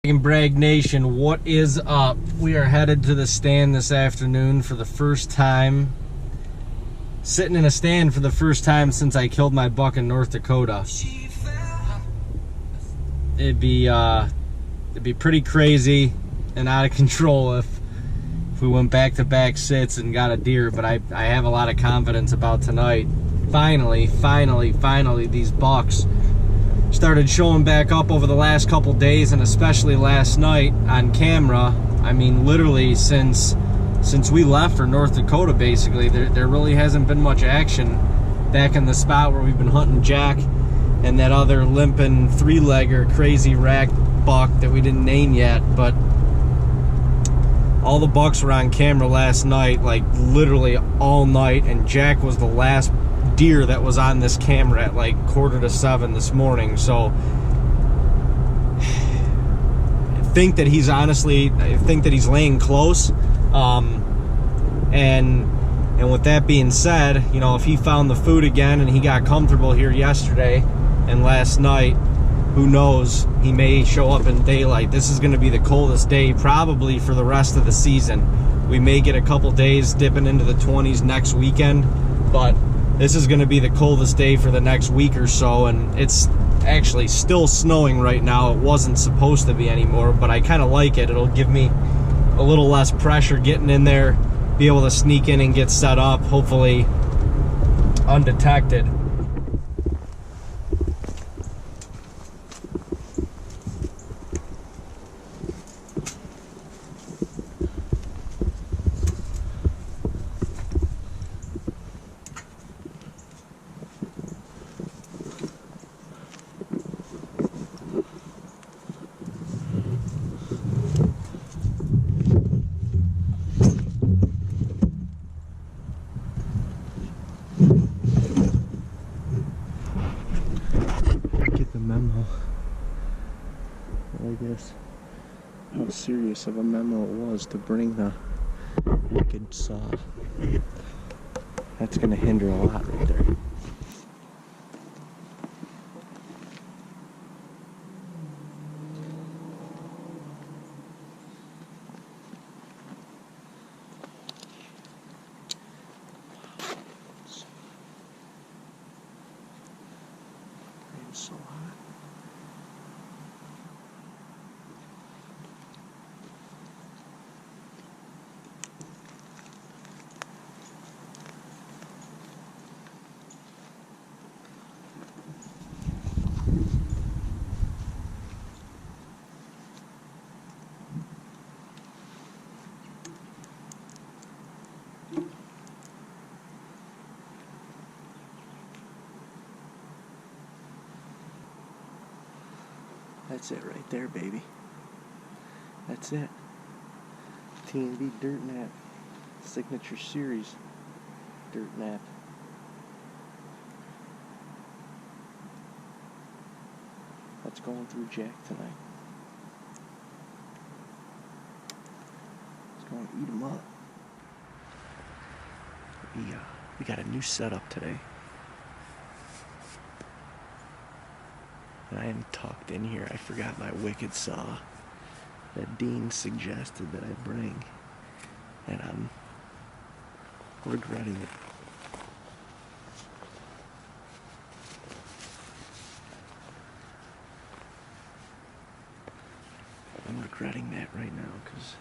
Brag Nation, what is up? We are headed to the stand this afternoon for the first time. Sitting in a stand for the first time since I killed my buck in North Dakota. It'd be pretty crazy and out of control if we went back-to-back sits and got a deer, but I have a lot of confidence about tonight. Finally, these bucks started showing back up over the last couple days, and especially last night on camera. I mean, literally since we left for North Dakota, basically, there really hasn't been much action back in the spot where we've been hunting Jack and that other limping three-legger crazy rack buck that we didn't name yet. But all the bucks were on camera last night, like literally all night, and Jack was the last deer that was on this camera at like 6:45 this morning. So I think that he's laying close. And with that being said, you know, if he found the food again and he got comfortable here yesterday and last night, who knows, he may show up in daylight. This is going to be the coldest day probably for the rest of the season. We may get a couple days dipping into the 20s next weekend, but this is going to be the coldest day for the next week or so, and it's actually still snowing right now. It wasn't supposed to be anymore, but I kind of like it. It'll give me a little less pressure getting in there, be able to sneak in and get set up, hopefully undetected. Memo. I guess how serious of a memo it was to bring the wicked saw. That's gonna hinder a lot right there. So hot. That's it right there, baby. That's it. T&B Dirt Nap. Signature Series Dirt Nap. That's going through Jack tonight. It's going to eat him up. We got a new setup today. And I am tucked in here. I forgot my wicked saw that Dean suggested that I bring, and I'm regretting it. I'm regretting that right now because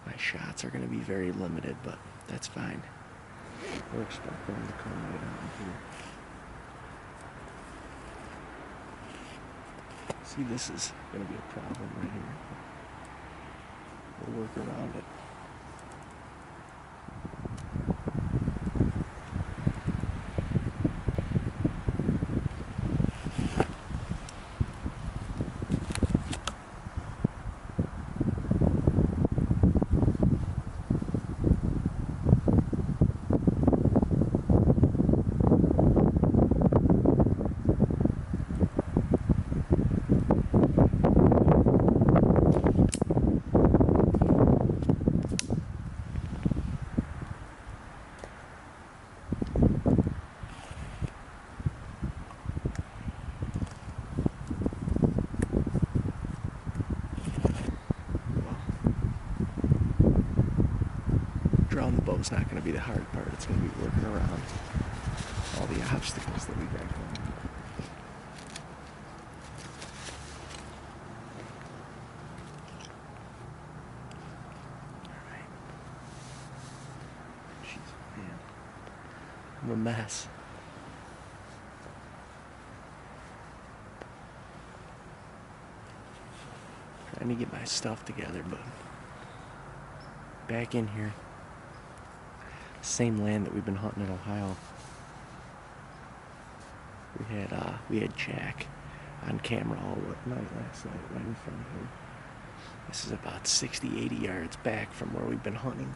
my shots are going to be very limited, but that's fine. We're expecting them to come right out here. See, this is going to be a problem right here. We'll work around it. is not going to be the hard part. It's going to be working around all the obstacles that we got going. Alright. Jeez, man. I'm a mess. Trying to get my stuff together, but back in here. Same land that we've been hunting in Ohio. We had Jack on camera all night last night right in front of him. This is about 60, 80 yards back from where we've been hunting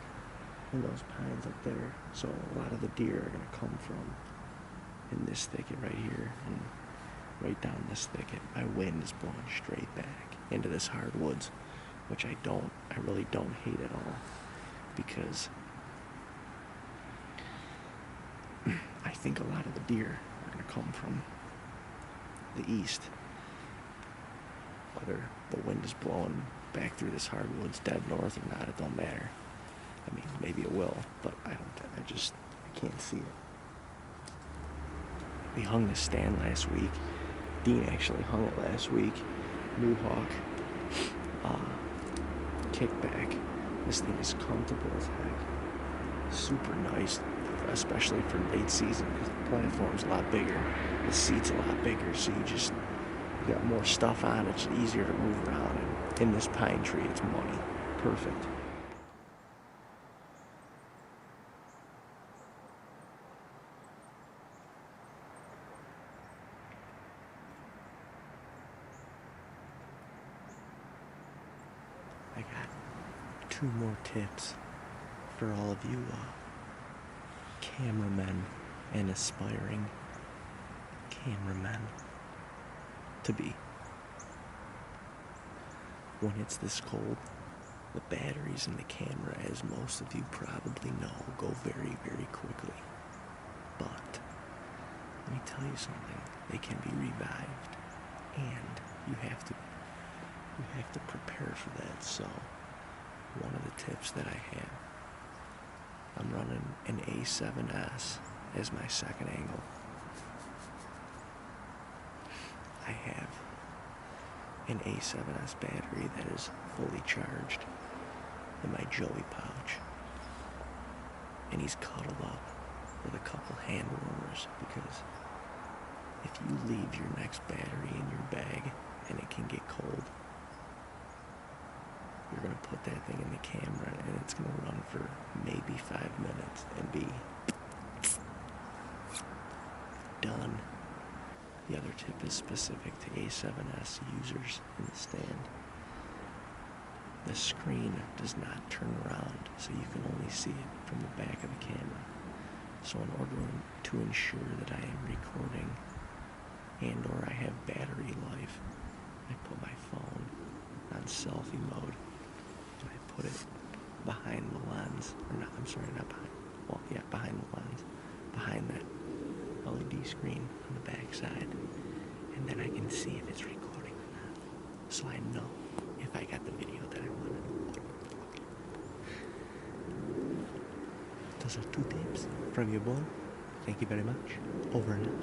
in those pines up there. So a lot of the deer are going to come from in this thicket right here and right down this thicket. My wind is blowing straight back into this hardwoods, which I really don't hate at all, because I think a lot of the deer are going to come from the east. Whether the wind is blowing back through this hardwoods dead north or not, it don't matter. I mean, maybe it will, but I can't see it. We hung this stand last week. Dean actually hung it last week. New Hawk. Kickback. This thing is comfortable as heck. Super nice, especially for late season, because the platform's a lot bigger. The seat's a lot bigger, so you got more stuff on. It's easier to move around. And in this pine tree, it's money. Perfect. I got 2 more tips for all of you cameramen and aspiring cameramen to be. When it's this cold, the batteries in the camera, as most of you probably know, go very, very quickly. But let me tell you something, they can be revived, and you have to prepare for that. So one of the tips that I have, I'm running an A7S as my second angle. I have an A7S battery that is fully charged in my Joey pouch, and he's cuddled up with a couple hand warmers, because if you leave your next battery in your bag and it can get cold, you're going to put that thing in the camera and it's going to run for maybe 5 minutes and be done. The other tip is specific to A7S users in the stand. The screen does not turn around, so you can only see it from the back of the camera. So in order to ensure that I am recording and or I have battery life, I put my phone on selfie mode. I put it behind the lens, or not, I'm sorry, not behind, well, yeah, behind the lens, behind that LED screen on the back side, and then I can see if it's recording or not, so I know if I got the video that I wanted. Those are 2 tips from your boy. Thank you very much. Over and out.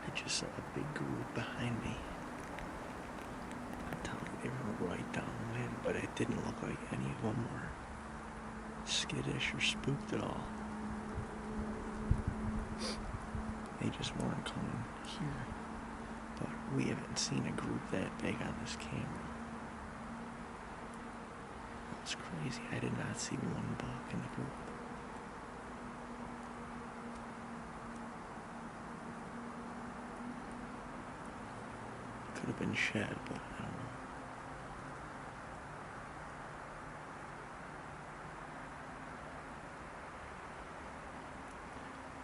I just saw a big group behind me. I'm telling you, they were right downwind, but it didn't look like any of them were skittish or spooked at all. They just weren't coming here. But we haven't seen a group that big on this camera. That was crazy. I did not see one buck in the group. Could have been shed, but I don't know.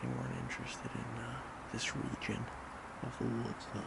They weren't interested in this region of the woods, though.